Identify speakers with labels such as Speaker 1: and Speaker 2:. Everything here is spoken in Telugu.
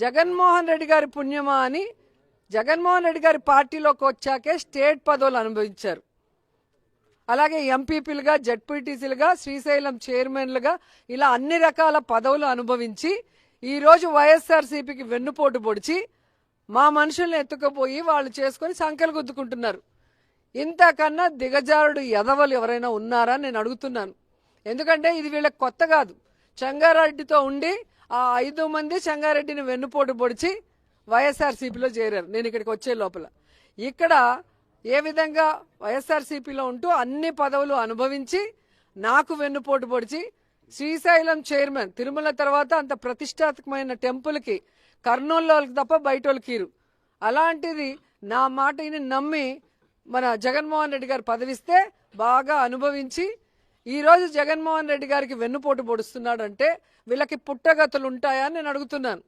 Speaker 1: జగన్మోహన్ రెడ్డి గారి పుణ్యమా అని జగన్మోహన్ రెడ్డి గారి పార్టీలోకి వచ్చాకే స్టేట్ పదవులు అనుభవించారు. అలాగే ఎంపీపీలుగా, జడ్పీటీసీలుగా, శ్రీశైలం చైర్మన్లుగా ఇలా అన్ని రకాల పదవులు అనుభవించి ఈరోజు వైఎస్ఆర్సీపీకి వెన్నుపోటు పొడిచి మా మనుషుల్ని ఎత్తుకుపోయి వాళ్ళు చేసుకొని సంఖ్యలు గుద్దుకుంటున్నారు. ఇంతకన్నా దిగజారుడు ఎదవలు ఎవరైనా ఉన్నారా నేను అడుగుతున్నాను. ఎందుకంటే ఇది వీళ్ళకి కొత్త కాదు. చెంగారెడ్డితో ఉండి ఆ 5 మంది చెంగారెడ్డిని వెన్నుపోటు పొడిచి వైఎస్ఆర్సీపీలో చేరారు. నేను ఇక్కడికి వచ్చే లోపల ఇక్కడ ఏ విధంగా వైఎస్ఆర్సీపీలో ఉంటూ అన్ని పదవులు అనుభవించి నాకు వెన్నుపోటు పొడిచి శ్రీశైలం చైర్మన్, తిరుమల తర్వాత అంత ప్రతిష్టాత్మకమైన టెంపుల్కి కర్నూలులో తప్ప బయట వాళ్ళకిరు. అలాంటిది నా మాటని నమ్మి మన జగన్మోహన్ రెడ్డి గారు పదవిస్తే బాగా అనుభవించి ఈరోజు జగన్మోహన్ రెడ్డి గారికి వెన్నుపోటు పొడుస్తున్నాడంటే వీళ్ళకి పుట్టగతులు ఉంటాయా అని నేను అడుగుతున్నాను.